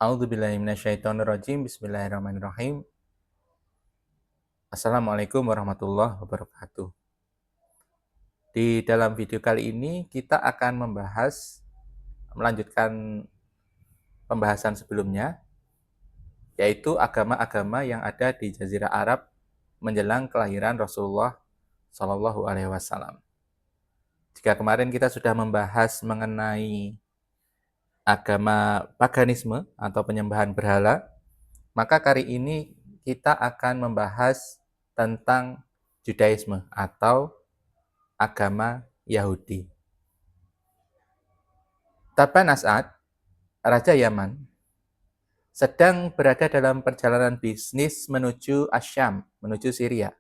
A'udzubillahi minasyaitonirrajim. Bismillahirrahmanirrahim. Assalamualaikum warahmatullahi wabarakatuh. Di dalam video kali ini kita akan melanjutkan pembahasan sebelumnya, yaitu agama-agama yang ada di Jazirah Arab menjelang kelahiran Rasulullah Shallallahu Alaihi Wasallam. Jika kemarin kita sudah membahas mengenai agama paganisme atau penyembahan berhala, maka kali ini kita akan membahas tentang Judaisme atau agama Yahudi. Taban As'ad, Raja Yaman, sedang berada dalam perjalanan bisnis menuju Asyam, menuju Syria,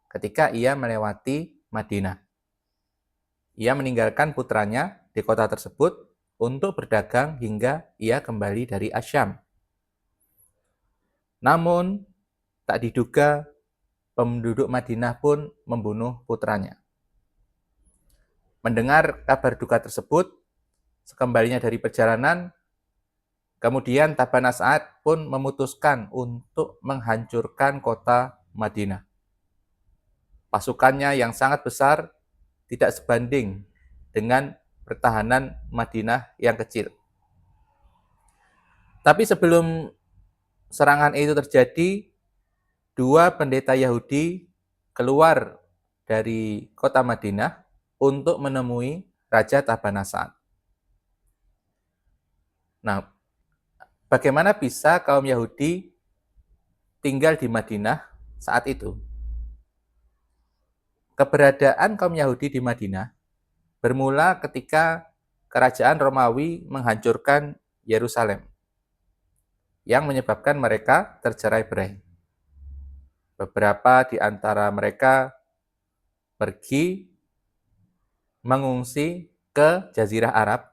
ketika ia melewati Madinah. Ia meninggalkan putranya di kota tersebut untuk berdagang hingga ia kembali dari Asyam. Namun, tak diduga penduduk Madinah pun membunuh putranya. Mendengar kabar duka tersebut, sekembalinya dari perjalanan, kemudian Taban As'ad pun memutuskan untuk menghancurkan kota Madinah. Pasukannya yang sangat besar tidak sebanding dengan pertahanan Madinah yang kecil. Tapi sebelum serangan itu terjadi, dua pendeta Yahudi keluar dari kota Madinah untuk menemui Raja Taban As'ad. Nah, bagaimana bisa kaum Yahudi tinggal di Madinah saat itu? Keberadaan kaum Yahudi di Madinah bermula ketika kerajaan Romawi menghancurkan Yerusalem, yang menyebabkan mereka tercerai-berai. Beberapa di antara mereka pergi mengungsi ke Jazirah Arab,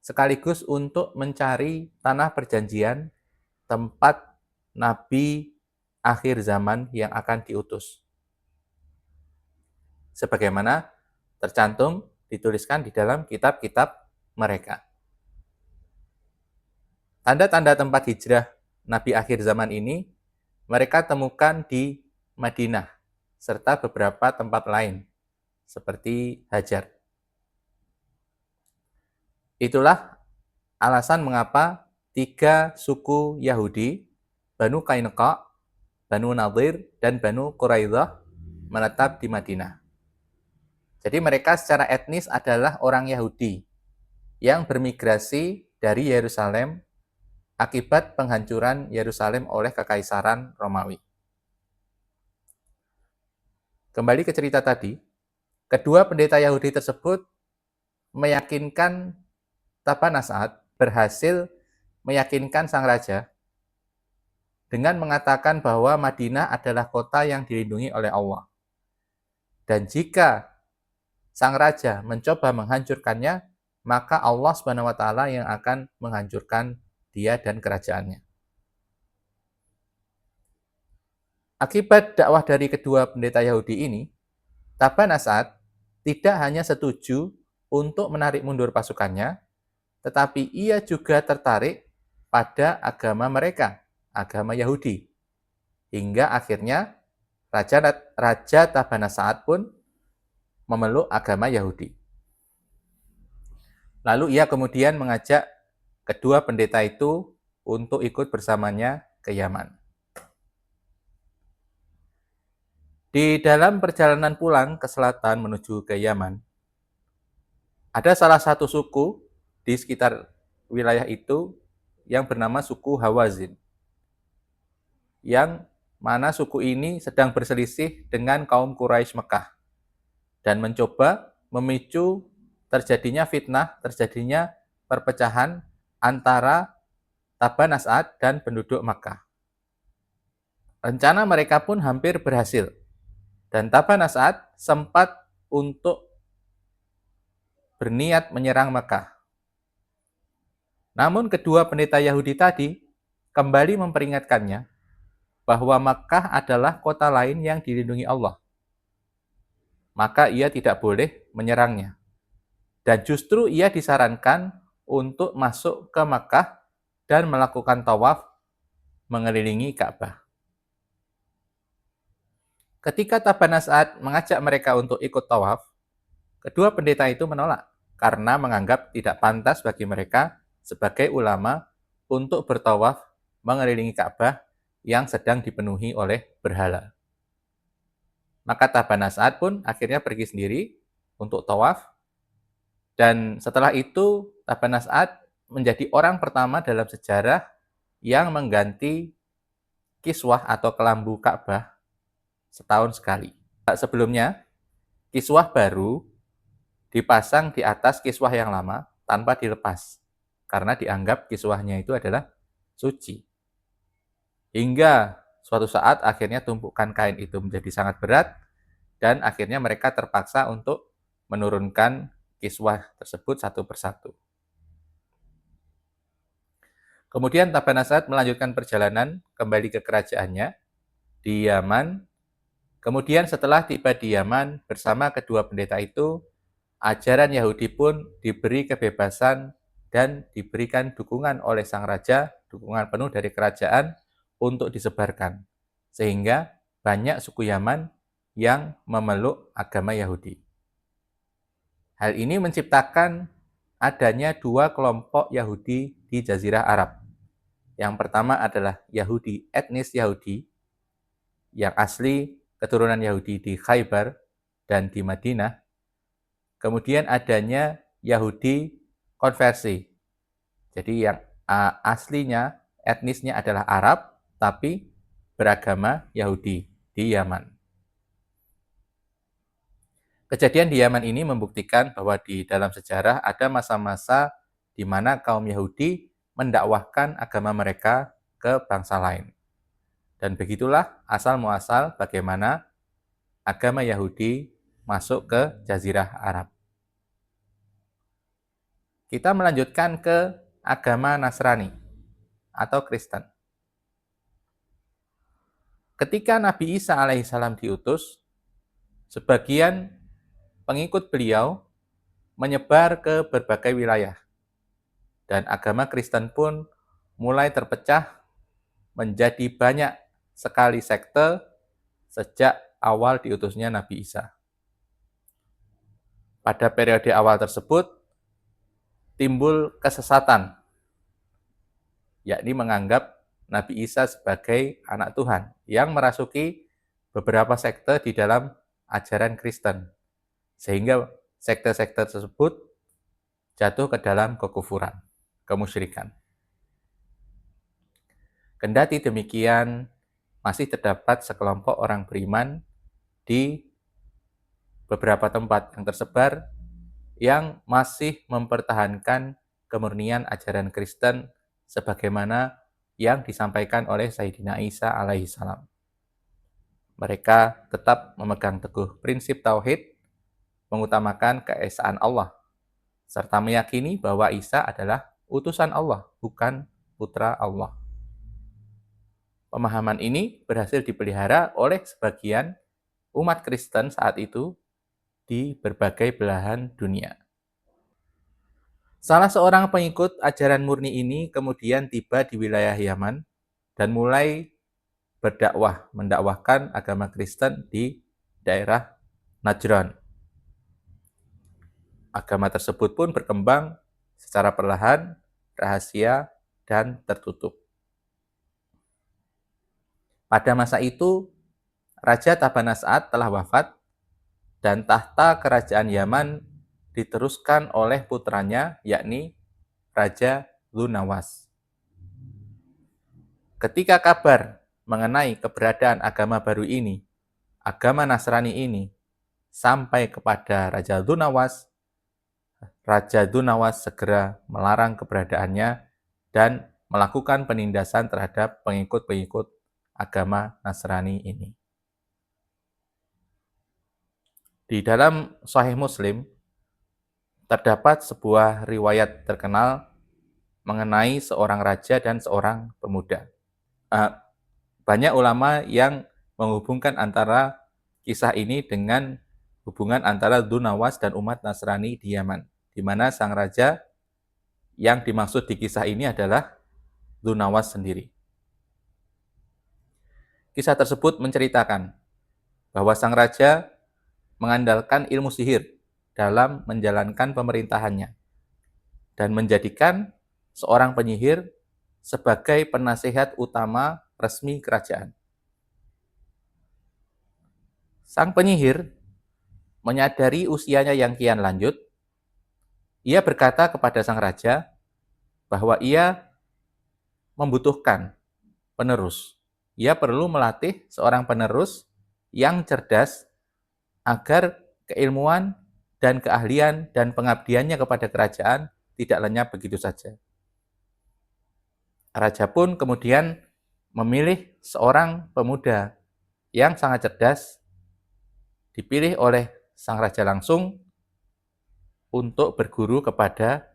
sekaligus untuk mencari tanah perjanjian, tempat Nabi akhir zaman yang akan diutus. Sebagaimana tercantum, dituliskan di dalam kitab-kitab mereka. Tanda-tanda tempat hijrah Nabi akhir zaman ini mereka temukan di Madinah, serta beberapa tempat lain, seperti Hajar. Itulah alasan mengapa tiga suku Yahudi, Banu Qainuqa, Banu Nadir, dan Banu Quraidah menetap di Madinah. Jadi mereka secara etnis adalah orang Yahudi yang bermigrasi dari Yerusalem akibat penghancuran Yerusalem oleh Kekaisaran Romawi. Kembali ke cerita tadi, kedua pendeta Yahudi tersebut meyakinkan Taban As'ad berhasil meyakinkan sang raja dengan mengatakan bahwa Madinah adalah kota yang dilindungi oleh Allah. Dan jika sang raja mencoba menghancurkannya, maka Allah SWT yang akan menghancurkan dia dan kerajaannya. Akibat dakwah dari kedua pendeta Yahudi ini, Taban As'ad tidak hanya setuju untuk menarik mundur pasukannya, tetapi ia juga tertarik pada agama mereka, agama Yahudi. Hingga akhirnya Raja Taban As'ad pun memeluk agama Yahudi. Lalu ia kemudian mengajak kedua pendeta itu untuk ikut bersamanya ke Yaman. Di dalam perjalanan pulang ke selatan menuju ke Yaman, ada salah satu suku di sekitar wilayah itu yang bernama suku Hawazin, yang mana suku ini sedang berselisih dengan kaum Quraisy Mekah dan mencoba memicu terjadinya fitnah, terjadinya perpecahan antara Taban As'ad dan penduduk Makkah. Rencana mereka pun hampir berhasil, dan Taban As'ad sempat untuk berniat menyerang Makkah. Namun kedua pendeta Yahudi tadi kembali memperingatkannya bahwa Makkah adalah kota lain yang dilindungi Allah. Maka ia tidak boleh menyerangnya. Dan justru ia disarankan untuk masuk ke Makkah dan melakukan tawaf mengelilingi Ka'bah. Ketika Taban As'ad mengajak mereka untuk ikut tawaf, kedua pendeta itu menolak karena menganggap tidak pantas bagi mereka sebagai ulama untuk bertawaf mengelilingi Ka'bah yang sedang dipenuhi oleh berhala. Maka Taban As'ad pun akhirnya pergi sendiri untuk tawaf, dan setelah itu Taban As'ad menjadi orang pertama dalam sejarah yang mengganti kiswah atau kelambu Ka'bah setahun sekali. Sebelumnya, kiswah baru dipasang di atas kiswah yang lama tanpa dilepas, karena dianggap kiswahnya itu adalah suci. Hingga suatu saat akhirnya tumpukan kain itu menjadi sangat berat, dan akhirnya mereka terpaksa untuk menurunkan kiswah tersebut satu persatu. Kemudian Taban As'ad melanjutkan perjalanan kembali ke kerajaannya di Yaman. Kemudian setelah tiba di Yaman bersama kedua pendeta itu, ajaran Yahudi pun diberi kebebasan dan diberikan dukungan oleh sang raja, dukungan penuh dari kerajaan untuk disebarkan. Sehingga banyak suku Yaman yang memeluk agama Yahudi. Hal ini menciptakan adanya dua kelompok Yahudi di Jazirah Arab. Yang pertama adalah Yahudi etnis Yahudi, yang asli keturunan Yahudi di Khaybar dan di Madinah. Kemudian adanya Yahudi konversi. Jadi yang aslinya, etnisnya adalah Arab, tapi beragama Yahudi di Yaman. Kejadian di Yaman ini membuktikan bahwa di dalam sejarah ada masa-masa di mana kaum Yahudi mendakwahkan agama mereka ke bangsa lain. Dan begitulah asal-muasal bagaimana agama Yahudi masuk ke Jazirah Arab. Kita melanjutkan ke agama Nasrani atau Kristen. Ketika Nabi Isa alaihissalam diutus, sebagian pengikut beliau menyebar ke berbagai wilayah. Dan agama Kristen pun mulai terpecah menjadi banyak sekali sekte sejak awal diutusnya Nabi Isa. Pada periode awal tersebut, timbul kesesatan, yakni menganggap Nabi Isa sebagai anak Tuhan, yang merasuki beberapa sekte di dalam ajaran Kristen, sehingga sekte-sekte tersebut jatuh ke dalam kekufuran, kemusyrikan. Kendati demikian, masih terdapat sekelompok orang beriman di beberapa tempat yang tersebar yang masih mempertahankan kemurnian ajaran Kristen sebagaimana yang disampaikan oleh Sayyidina Isa alaihissalam. Mereka tetap memegang teguh prinsip tauhid, mengutamakan keesaan Allah, serta meyakini bahwa Isa adalah utusan Allah, bukan putra Allah. Pemahaman ini berhasil dipelihara oleh sebagian umat Kristen saat itu di berbagai belahan dunia. Salah seorang pengikut ajaran murni ini kemudian tiba di wilayah Yaman dan mulai mendakwahkan agama Kristen di daerah Najran. Agama tersebut pun berkembang secara perlahan, rahasia, dan tertutup. Pada masa itu, Raja Taban As'ad telah wafat dan tahta kerajaan Yaman diteruskan oleh putranya, yakni Raja Dzunawas. Ketika kabar mengenai keberadaan agama baru ini, agama Nasrani ini, sampai kepada Raja Dzunawas segera melarang keberadaannya dan melakukan penindasan terhadap pengikut-pengikut agama Nasrani ini. Di dalam Sahih Muslim, terdapat sebuah riwayat terkenal mengenai seorang raja dan seorang pemuda. Banyak ulama yang menghubungkan antara kisah ini dengan hubungan antara Dzunawas dan umat Nasrani di Yaman, di mana sang raja yang dimaksud di kisah ini adalah Dzunawas sendiri. Kisah tersebut menceritakan bahwa sang raja mengandalkan ilmu sihir dalam menjalankan pemerintahannya dan menjadikan seorang penyihir sebagai penasehat utama resmi kerajaan. Sang penyihir menyadari usianya yang kian lanjut. Ia berkata kepada sang raja bahwa ia membutuhkan penerus. Ia perlu melatih seorang penerus yang cerdas agar keilmuan dan keahlian dan pengabdiannya kepada kerajaan tidak lenyap begitu saja. Raja pun kemudian memilih seorang pemuda yang sangat cerdas, dipilih oleh sang raja langsung untuk berguru kepada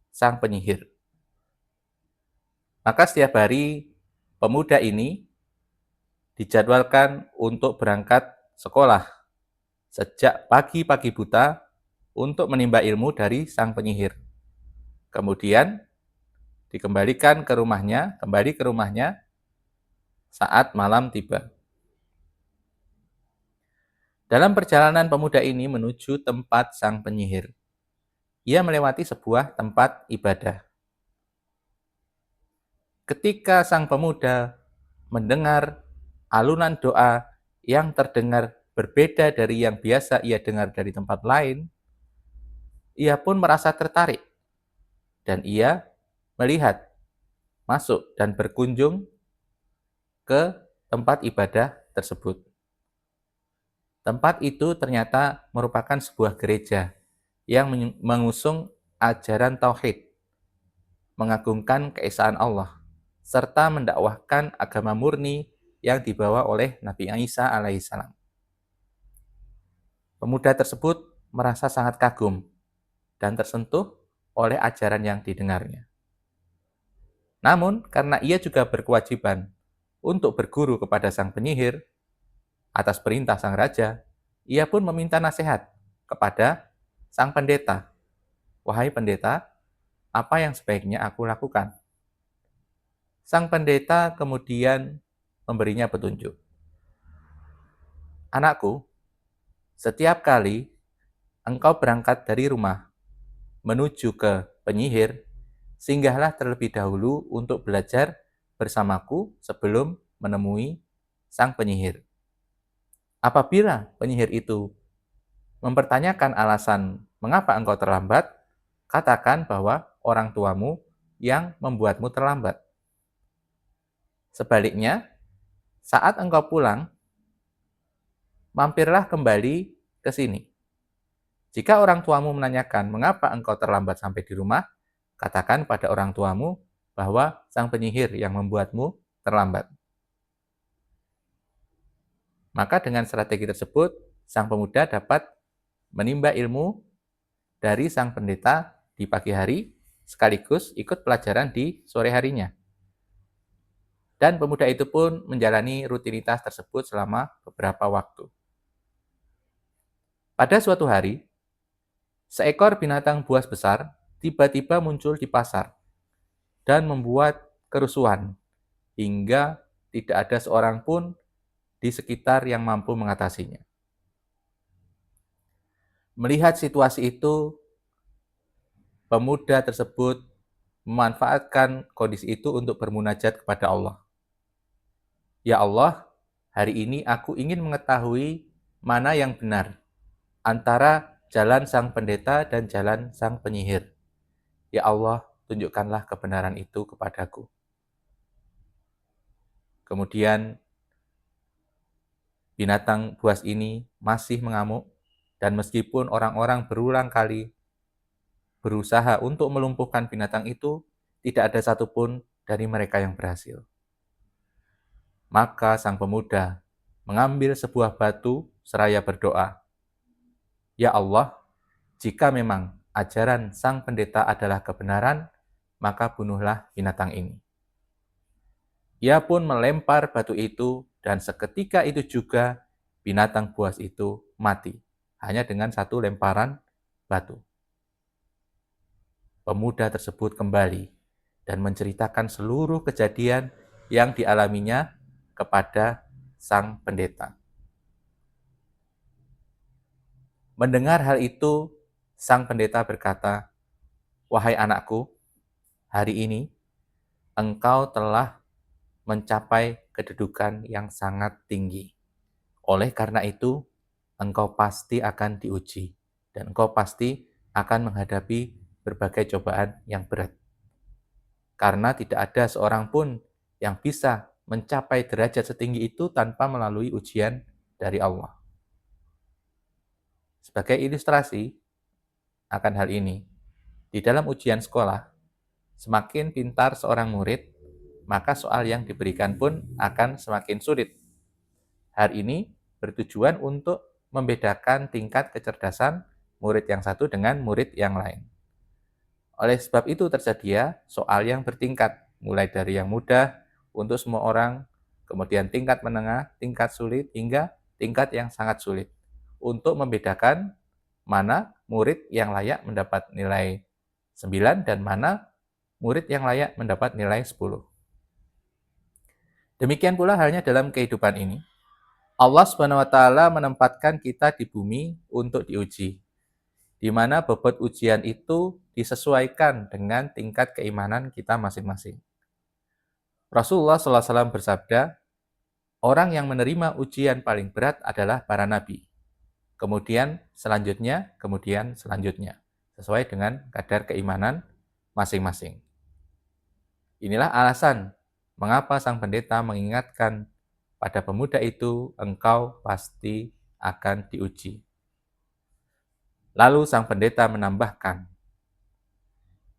sang penyihir. Maka setiap hari pemuda ini dijadwalkan untuk berangkat sekolah sejak pagi-pagi buta untuk menimba ilmu dari sang penyihir. Kemudian kembali ke rumahnya saat malam tiba. Dalam perjalanan pemuda ini menuju tempat sang penyihir, ia melewati sebuah tempat ibadah. Ketika sang pemuda mendengar alunan doa yang terdengar berbeda dari yang biasa ia dengar dari tempat lain, ia pun merasa tertarik dan ia melihat, masuk dan berkunjung ke tempat ibadah tersebut. Tempat itu ternyata merupakan sebuah gereja yang mengusung ajaran tauhid, mengagungkan keesaan Allah, serta mendakwahkan agama murni yang dibawa oleh Nabi Isa alaihissalam. Pemuda tersebut merasa sangat kagum dan tersentuh oleh ajaran yang didengarnya. Namun, karena ia juga berkewajiban untuk berguru kepada sang penyihir, atas perintah sang raja, ia pun meminta nasihat kepada sang pendeta. Wahai pendeta, apa yang sebaiknya aku lakukan? Sang pendeta kemudian memberinya petunjuk. Anakku, setiap kali engkau berangkat dari rumah menuju ke penyihir, singgahlah terlebih dahulu untuk belajar bersamaku sebelum menemui sang penyihir. Apabila penyihir itu mempertanyakan alasan mengapa engkau terlambat, katakan bahwa orang tuamu yang membuatmu terlambat. Sebaliknya, saat engkau pulang, mampirlah kembali ke sini. Jika orang tuamu menanyakan mengapa engkau terlambat sampai di rumah, katakan pada orang tuamu bahwa sang penyihir yang membuatmu terlambat. Maka dengan strategi tersebut, sang pemuda dapat menimba ilmu dari sang pendeta di pagi hari, sekaligus ikut pelajaran di sore harinya. Dan pemuda itu pun menjalani rutinitas tersebut selama beberapa waktu. Pada suatu hari, seekor binatang buas besar tiba-tiba muncul di pasar dan membuat kerusuhan, hingga tidak ada seorang pun di sekitar yang mampu mengatasinya. Melihat situasi itu, pemuda tersebut memanfaatkan kondisi itu untuk bermunajat kepada Allah. Ya Allah, hari ini aku ingin mengetahui mana yang benar antara jalan sang pendeta dan jalan sang penyihir. Ya Allah, tunjukkanlah kebenaran itu kepadaku. Kemudian binatang buas ini masih mengamuk, dan meskipun orang-orang berulang kali berusaha untuk melumpuhkan binatang itu, tidak ada satupun dari mereka yang berhasil. Maka sang pemuda mengambil sebuah batu seraya berdoa, Ya Allah, jika memang ajaran sang pendeta adalah kebenaran, maka bunuhlah binatang ini. Ia pun melempar batu itu, dan seketika itu juga binatang buas itu mati, hanya dengan satu lemparan batu. Pemuda tersebut kembali dan menceritakan seluruh kejadian yang dialaminya kepada sang pendeta. Mendengar hal itu, sang pendeta berkata, "Wahai anakku, hari ini engkau telah mencapai kedudukan yang sangat tinggi. Oleh karena itu, engkau pasti akan diuji, dan engkau pasti akan menghadapi berbagai cobaan yang berat. Karena tidak ada seorang pun yang bisa mencapai derajat setinggi itu tanpa melalui ujian dari Allah." Sebagai ilustrasi akan hal ini, di dalam ujian sekolah, semakin pintar seorang murid, maka soal yang diberikan pun akan semakin sulit. Hal ini bertujuan untuk membedakan tingkat kecerdasan murid yang satu dengan murid yang lain. Oleh sebab itu tersedia soal yang bertingkat, mulai dari yang mudah untuk semua orang, kemudian tingkat menengah, tingkat sulit, hingga tingkat yang sangat sulit, untuk membedakan mana murid yang layak mendapat nilai 9 dan mana murid yang layak mendapat nilai 10. Demikian pula halnya dalam kehidupan ini. Allah Subhanahu wa taala menempatkan kita di bumi untuk diuji, di mana bobot ujian itu disesuaikan dengan tingkat keimanan kita masing-masing. Rasulullah SAW bersabda, orang yang menerima ujian paling berat adalah para nabi. Kemudian selanjutnya, sesuai dengan kadar keimanan masing-masing. Inilah alasan mengapa sang pendeta mengingatkan pada pemuda itu, engkau pasti akan diuji. Lalu sang pendeta menambahkan,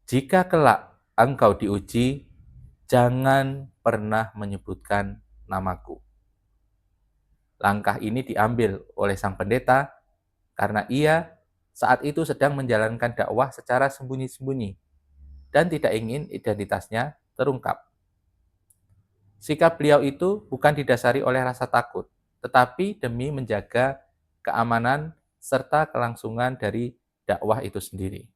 jika kelak engkau diuji, jangan pernah menyebutkan namaku. Langkah ini diambil oleh sang pendeta karena ia saat itu sedang menjalankan dakwah secara sembunyi-sembunyi dan tidak ingin identitasnya terungkap. Sikap beliau itu bukan didasari oleh rasa takut, tetapi demi menjaga keamanan serta kelangsungan dari dakwah itu sendiri.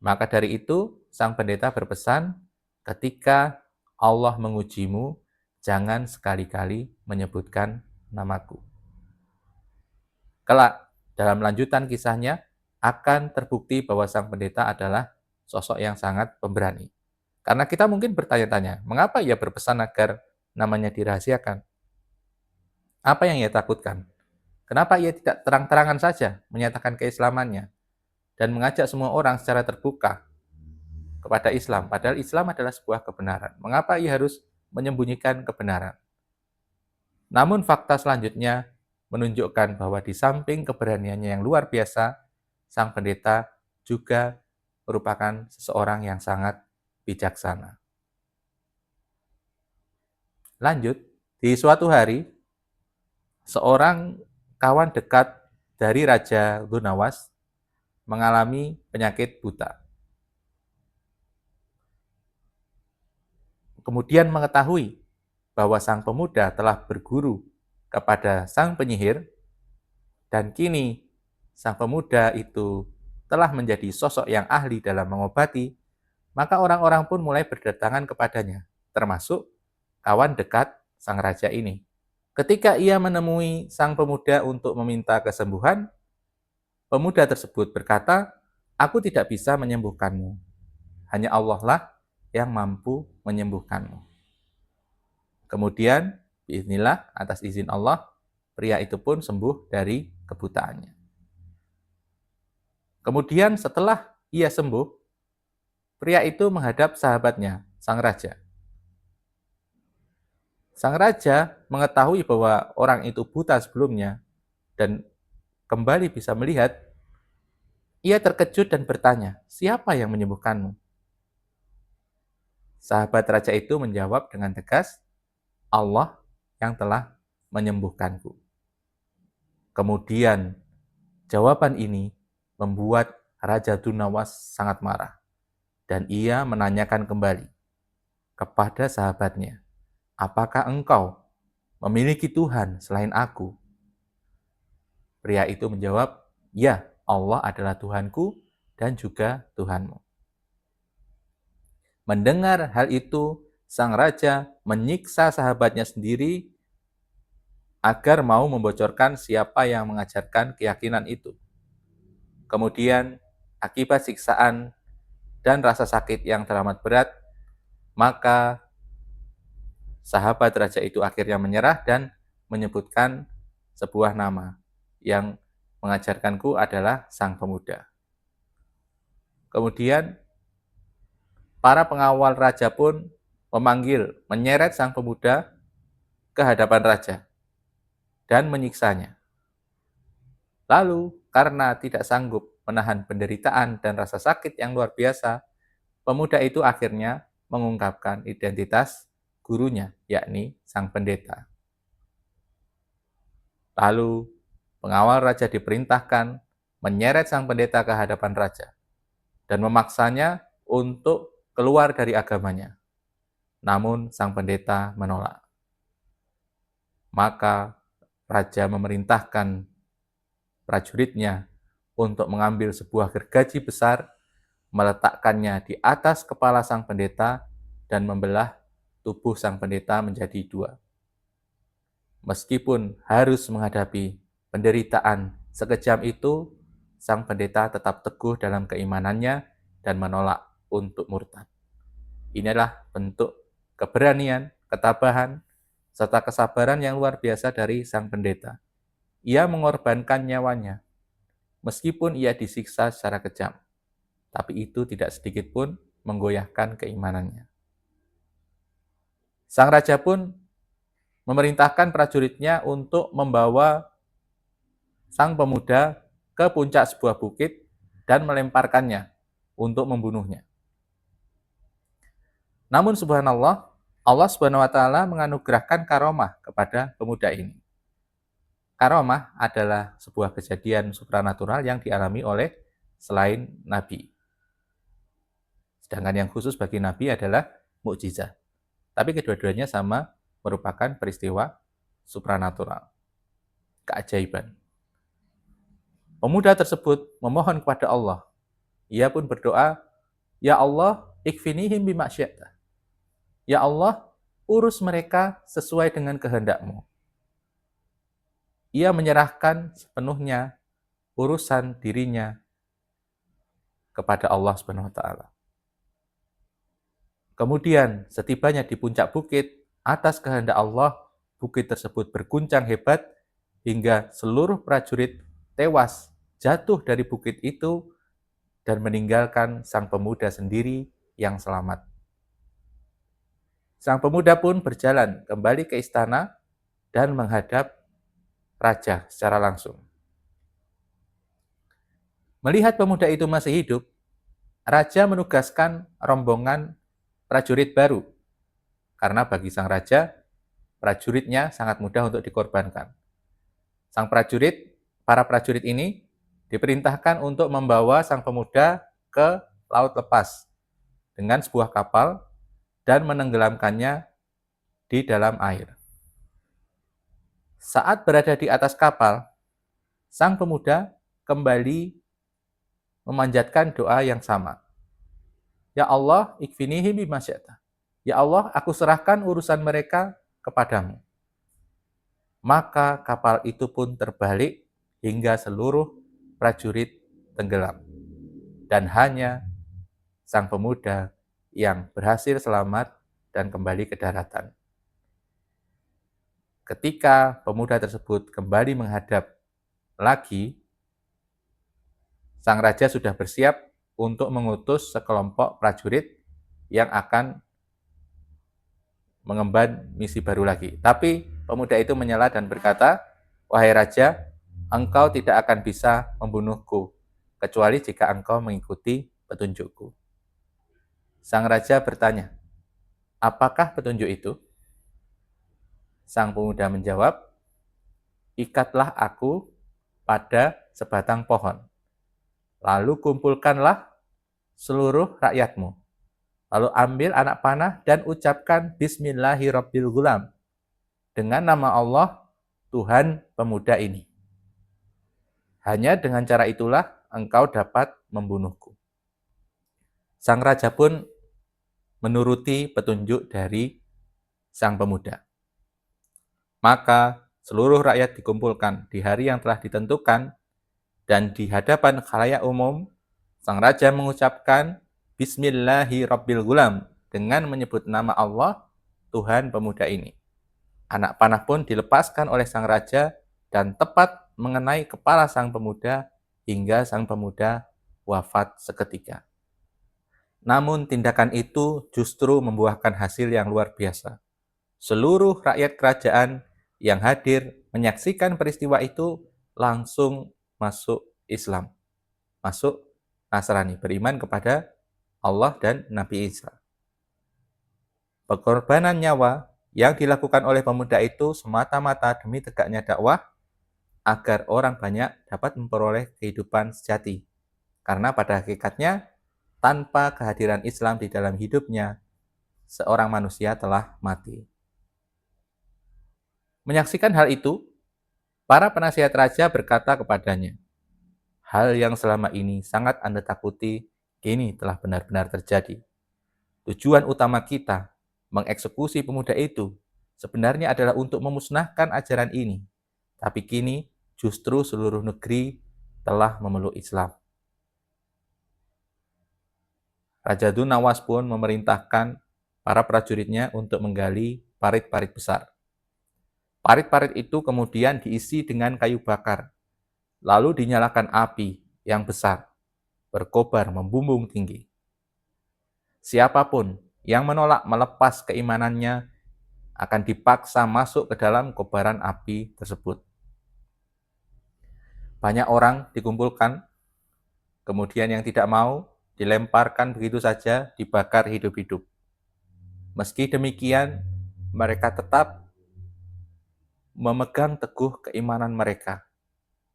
Maka dari itu, sang pendeta berpesan, ketika Allah mengujimu, jangan sekali-kali menyebutkan namaku. Kelak, dalam lanjutan kisahnya, akan terbukti bahwa sang pendeta adalah sosok yang sangat pemberani. Karena kita mungkin bertanya-tanya, mengapa ia berpesan agar namanya dirahasiakan? Apa yang ia takutkan? Kenapa ia tidak terang-terangan saja menyatakan keislamannya dan mengajak semua orang secara terbuka kepada Islam, padahal Islam adalah sebuah kebenaran. Mengapa ia harus menyembunyikan kebenaran? Namun fakta selanjutnya menunjukkan bahwa di samping keberaniannya yang luar biasa, sang pendeta juga merupakan seseorang yang sangat bijaksana. Lanjut, di suatu hari, seorang kawan dekat dari Raja Gunawas mengalami penyakit buta. Kemudian mengetahui bahwa sang pemuda telah berguru kepada sang penyihir, dan kini sang pemuda itu telah menjadi sosok yang ahli dalam mengobati, maka orang-orang pun mulai berdatangan kepadanya, termasuk kawan dekat sang raja ini. Ketika ia menemui sang pemuda untuk meminta kesembuhan, pemuda tersebut berkata, "Aku tidak bisa menyembuhkanmu. Hanya Allah lah yang mampu menyembuhkanmu." Kemudian, biiznillah, atas izin Allah, pria itu pun sembuh dari kebutaannya. Kemudian setelah ia sembuh, pria itu menghadap sahabatnya, sang raja. Sang raja mengetahui bahwa orang itu buta sebelumnya dan kembali bisa melihat. Ia terkejut dan bertanya, "Siapa yang menyembuhkanmu?" Sahabat raja itu menjawab dengan tegas, "Allah yang telah menyembuhkanku." Kemudian jawaban ini membuat Raja Dunawas sangat marah, dan ia menanyakan kembali kepada sahabatnya, "Apakah engkau memiliki Tuhan selain aku?" Pria itu menjawab, "Ya, Allah adalah Tuhanku dan juga Tuhanmu." Mendengar hal itu, sang raja menyiksa sahabatnya sendiri agar mau membocorkan siapa yang mengajarkan keyakinan itu. Kemudian, akibat siksaan dan rasa sakit yang teramat berat, maka sahabat raja itu akhirnya menyerah dan menyebutkan sebuah nama yang mengajarkanku adalah Sang Pemuda. Kemudian para pengawal raja pun menyeret Sang Pemuda ke hadapan raja dan menyiksanya. Lalu, karena tidak sanggup menahan penderitaan dan rasa sakit yang luar biasa, pemuda itu akhirnya mengungkapkan identitas gurunya, yakni sang pendeta. Lalu, pengawal raja diperintahkan menyeret sang pendeta ke hadapan raja dan memaksanya untuk keluar dari agamanya. Namun, sang pendeta menolak. Maka, raja memerintahkan prajuritnya untuk mengambil sebuah gergaji besar, meletakkannya di atas kepala sang pendeta, dan membelah tubuh sang pendeta menjadi dua. Meskipun harus menghadapi penderitaan sekejam itu, sang pendeta tetap teguh dalam keimanannya dan menolak untuk murtad. Inilah bentuk keberanian, ketabahan, serta kesabaran yang luar biasa dari sang pendeta. Ia mengorbankan nyawanya, meskipun ia disiksa secara kejam, tapi itu tidak sedikit pun menggoyahkan keimanannya. Sang raja pun memerintahkan prajuritnya untuk membawa sang pemuda ke puncak sebuah bukit dan melemparkannya untuk membunuhnya. Namun subhanallah, Allah Subhanahu wa taala menganugerahkan karomah kepada pemuda ini. Karomah adalah sebuah kejadian supranatural yang dialami oleh selain Nabi. Sedangkan yang khusus bagi Nabi adalah mukjizat. Tapi kedua-duanya sama merupakan peristiwa supranatural, keajaiban. Pemuda tersebut memohon kepada Allah. Ia pun berdoa, "Ya Allah, ikfinihim bima syi'ta." Ya Allah, urus mereka sesuai dengan kehendak-Mu. Ia menyerahkan sepenuhnya urusan dirinya kepada Allah Subhanahu wa taala. Kemudian, setibanya di puncak bukit, atas kehendak Allah, bukit tersebut berguncang hebat hingga seluruh prajurit tewas jatuh dari bukit itu dan meninggalkan sang pemuda sendiri yang selamat. Sang pemuda pun berjalan kembali ke istana dan menghadap raja secara langsung. Melihat pemuda itu masih hidup, raja menugaskan rombongan prajurit baru. Karena bagi sang raja, prajuritnya sangat mudah untuk dikorbankan. Para prajurit ini diperintahkan untuk membawa sang pemuda ke laut lepas dengan sebuah kapal dan menenggelamkannya di dalam air. Saat berada di atas kapal, sang pemuda kembali memanjatkan doa yang sama. Ya Allah, ikfinihim bima syi'ta. Ya Allah, aku serahkan urusan mereka kepadamu. Maka kapal itu pun terbalik hingga seluruh prajurit tenggelam. Dan hanya sang pemuda yang berhasil selamat dan kembali ke daratan. Ketika pemuda tersebut kembali menghadap lagi, sang raja sudah bersiap untuk mengutus sekelompok prajurit yang akan mengemban misi baru lagi. Tapi pemuda itu menyela dan berkata, "Wahai raja, engkau tidak akan bisa membunuhku, kecuali jika engkau mengikuti petunjukku." Sang raja bertanya, "Apakah petunjuk itu?" Sang pemuda menjawab, "Ikatlah aku pada sebatang pohon, lalu kumpulkanlah seluruh rakyatmu. Lalu ambil anak panah dan ucapkan Bismillahirrabbilgulam dengan nama Allah, Tuhan pemuda ini. Hanya dengan cara itulah engkau dapat membunuhku." Sang raja pun menuruti petunjuk dari sang pemuda. Maka seluruh rakyat dikumpulkan di hari yang telah ditentukan, dan di hadapan khalayak umum, sang raja mengucapkan Bismillahirrabbilgulam dengan menyebut nama Allah, Tuhan pemuda ini. Anak panah pun dilepaskan oleh sang raja dan tepat mengenai kepala sang pemuda hingga sang pemuda wafat seketika. Namun tindakan itu justru membuahkan hasil yang luar biasa. Seluruh rakyat kerajaan yang hadir menyaksikan peristiwa itu langsung masuk Islam, masuk Nasrani, beriman kepada Allah dan Nabi Isa. Pengorbanan nyawa yang dilakukan oleh pemuda itu semata-mata demi tegaknya dakwah agar orang banyak dapat memperoleh kehidupan sejati. Karena pada hakikatnya, tanpa kehadiran Islam di dalam hidupnya, seorang manusia telah mati. Menyaksikan hal itu, para penasihat raja berkata kepadanya, hal yang selama ini sangat Anda takuti, kini telah benar-benar terjadi. Tujuan utama kita mengeksekusi pemuda itu sebenarnya adalah untuk memusnahkan ajaran ini. Tapi kini justru seluruh negeri telah memeluk Islam. Raja Dunawas pun memerintahkan para prajuritnya untuk menggali parit-parit besar. Parit-parit itu kemudian diisi dengan kayu bakar, lalu dinyalakan api yang besar, berkobar membumbung tinggi. Siapapun yang menolak melepas keimanannya akan dipaksa masuk ke dalam kobaran api tersebut. Banyak orang dikumpulkan, kemudian yang tidak mau dilemparkan begitu saja, dibakar hidup-hidup. Meski demikian, mereka tetap memegang teguh keimanan mereka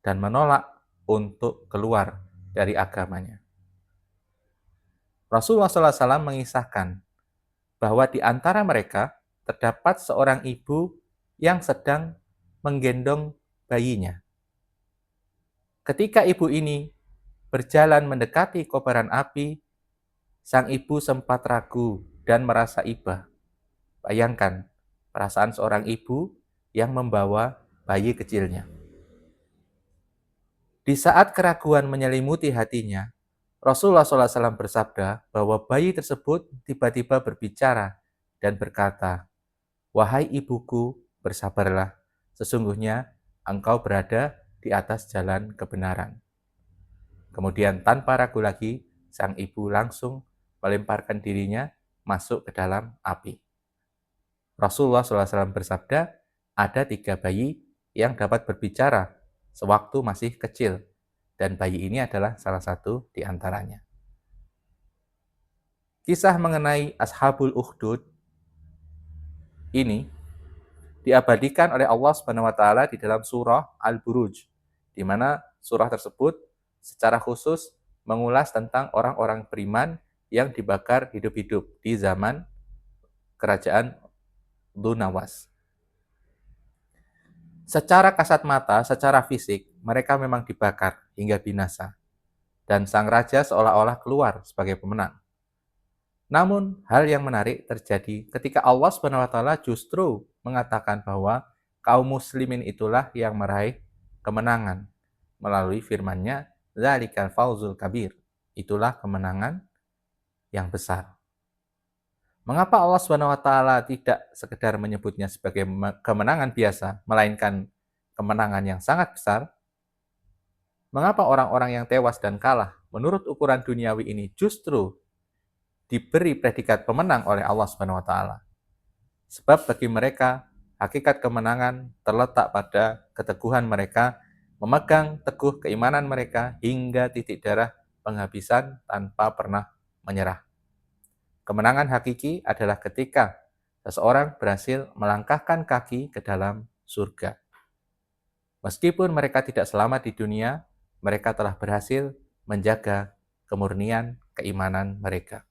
dan menolak untuk keluar dari agamanya. Rasulullah SAW mengisahkan bahwa di antara mereka terdapat seorang ibu yang sedang menggendong bayinya. Ketika ibu ini berjalan mendekati kobaran api, sang ibu sempat ragu dan merasa iba. Bayangkan perasaan seorang ibu yang membawa bayi kecilnya. Di saat keraguan menyelimuti hatinya, Rasulullah SAW bersabda bahwa bayi tersebut tiba-tiba berbicara dan berkata, "Wahai ibuku, bersabarlah, sesungguhnya engkau berada di atas jalan kebenaran." Kemudian tanpa ragu lagi, sang ibu langsung melemparkan dirinya masuk ke dalam api. Rasulullah SAW bersabda, ada 3 bayi yang dapat berbicara sewaktu masih kecil, dan bayi ini adalah salah satu di antaranya. Kisah mengenai Ashabul Ukhdud ini diabadikan oleh Allah Subhanahu wa taala di dalam surah Al-Buruj, di mana surah tersebut secara khusus mengulas tentang orang-orang beriman yang dibakar hidup-hidup di zaman kerajaan Dunawas. Secara kasat mata, secara fisik, mereka memang dibakar hingga binasa. Dan sang raja seolah-olah keluar sebagai pemenang. Namun, hal yang menarik terjadi ketika Allah SWT justru mengatakan bahwa kaum muslimin itulah yang meraih kemenangan melalui firman-Nya, "Dzalikal fauzul kabir." Itulah kemenangan yang besar. Mengapa Allah SWT tidak sekedar menyebutnya sebagai kemenangan biasa, melainkan kemenangan yang sangat besar? Mengapa orang-orang yang tewas dan kalah menurut ukuran duniawi ini justru diberi predikat pemenang oleh Allah SWT? Sebab bagi mereka, hakikat kemenangan terletak pada keteguhan mereka, memegang teguh keimanan mereka hingga titik darah penghabisan tanpa pernah menyerah. Kemenangan hakiki adalah ketika seseorang berhasil melangkahkan kaki ke dalam surga. Meskipun mereka tidak selamat di dunia, mereka telah berhasil menjaga kemurnian keimanan mereka.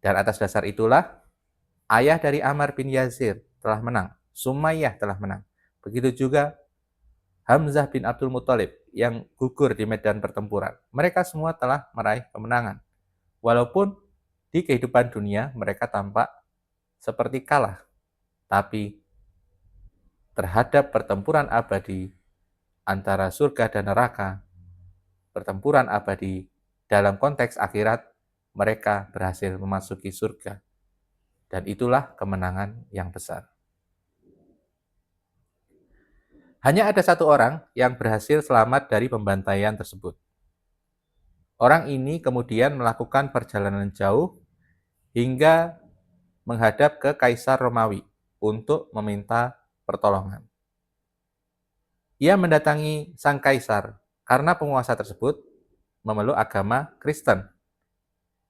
Dan atas dasar itulah, ayah dari Ammar bin Yasir telah menang, Sumayyah telah menang. Begitu juga Hamzah bin Abdul Muthalib yang gugur di medan pertempuran. Mereka semua telah meraih kemenangan. Walaupun Di kehidupan dunia, mereka tampak seperti kalah, tapi terhadap pertempuran abadi antara surga dan neraka, pertempuran abadi dalam konteks akhirat, mereka berhasil memasuki surga. Dan itulah kemenangan yang besar. Hanya ada satu orang yang berhasil selamat dari pembantaian tersebut. Orang ini kemudian melakukan perjalanan jauh hingga menghadap ke Kaisar Romawi untuk meminta pertolongan. Ia mendatangi sang kaisar karena penguasa tersebut memeluk agama Kristen.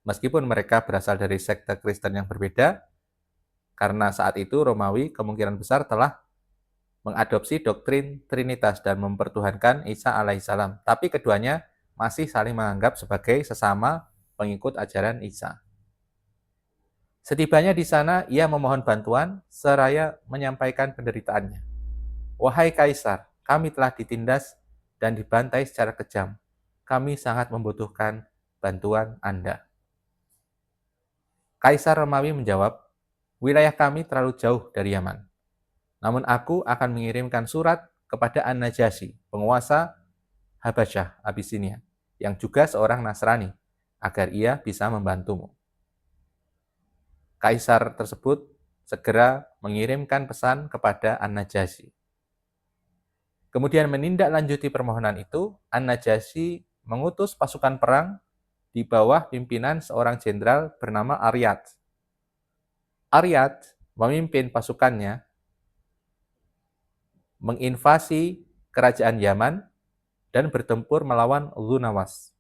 Meskipun mereka berasal dari sekte Kristen yang berbeda, karena saat itu Romawi kemungkinan besar telah mengadopsi doktrin Trinitas dan mempertuhankan Isa alaihissalam. Tapi keduanya masih saling menganggap sebagai sesama pengikut ajaran Isa. Setibanya di sana, ia memohon bantuan seraya menyampaikan penderitaannya. Wahai Kaisar, kami telah ditindas dan dibantai secara kejam. Kami sangat membutuhkan bantuan Anda. Kaisar Romawi menjawab, wilayah kami terlalu jauh dari Yaman. Namun aku akan mengirimkan surat kepada An-Najasyi, penguasa Habasyah, Abisinia, yang juga seorang Nasrani, agar ia bisa membantumu. Kaisar tersebut segera mengirimkan pesan kepada An-Najasyi. Kemudian menindaklanjuti permohonan itu, An-Najasyi mengutus pasukan perang di bawah pimpinan seorang jenderal bernama Aryad. Aryad memimpin pasukannya menginvasi kerajaan Yaman dan bertempur melawan Dzu-Nawas.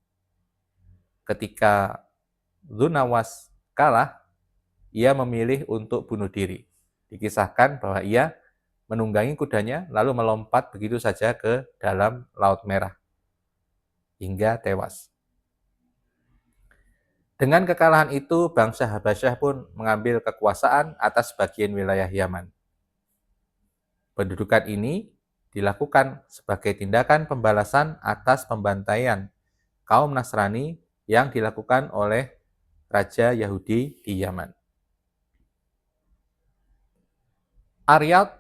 Ketika Dzu-Nawas kalah, ia memilih untuk bunuh diri. Dikisahkan bahwa ia menunggangi kudanya lalu melompat begitu saja ke dalam Laut Merah hingga tewas. Dengan kekalahan itu, bangsa Habasyah pun mengambil kekuasaan atas bagian wilayah Yaman. Pendudukan ini dilakukan sebagai tindakan pembalasan atas pembantaian kaum Nasrani yang dilakukan oleh Raja Yahudi di Yaman. Aryad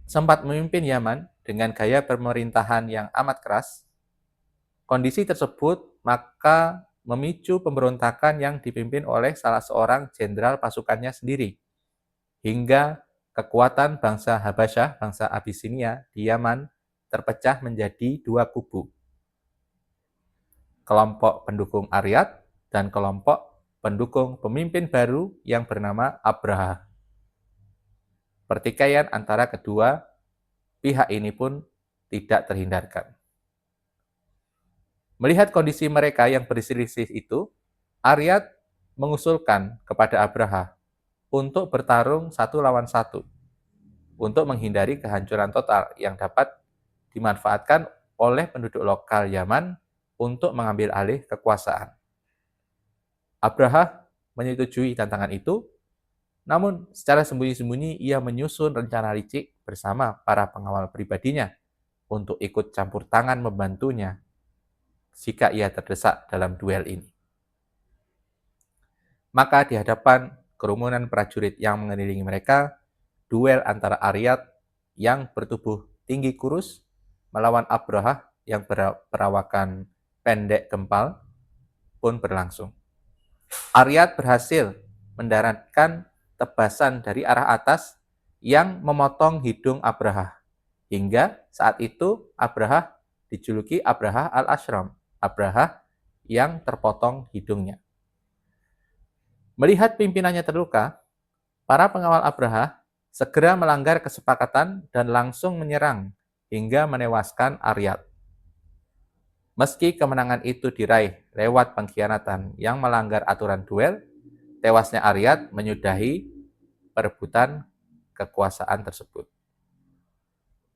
sempat memimpin Yaman dengan gaya pemerintahan yang amat keras. Kondisi tersebut maka memicu pemberontakan yang dipimpin oleh salah seorang jenderal pasukannya sendiri, hingga kekuatan bangsa Habasyah, bangsa Abisinia di Yaman terpecah menjadi dua kubu. Kelompok pendukung Aryad dan kelompok pendukung pemimpin baru yang bernama Abraha. Pertikaian antara kedua pihak ini pun tidak terhindarkan. Melihat kondisi mereka yang berselisih itu, Aryad mengusulkan kepada Abraha untuk bertarung satu lawan satu untuk menghindari kehancuran total yang dapat dimanfaatkan oleh penduduk lokal Yaman untuk mengambil alih kekuasaan. Abraha menyetujui tantangan itu, namun secara sembunyi-sembunyi ia menyusun rencana licik bersama para pengawal pribadinya untuk ikut campur tangan membantunya jika ia terdesak dalam duel ini. Maka di hadapan kerumunan prajurit yang mengelilingi mereka, duel antara Aryad yang bertubuh tinggi kurus melawan Abraha yang perawakan pendek gempal pun berlangsung. Aryad berhasil mendaratkan tebasan dari arah atas yang memotong hidung Abraha. Hingga saat itu Abraha dijuluki Abraha al-Ashram, Abraha yang terpotong hidungnya. Melihat pimpinannya terluka, para pengawal Abraha segera melanggar kesepakatan dan langsung menyerang hingga menewaskan Aryad. Meski kemenangan itu diraih lewat pengkhianatan yang melanggar aturan duel, tewasnya Aryad menyudahi perebutan kekuasaan tersebut.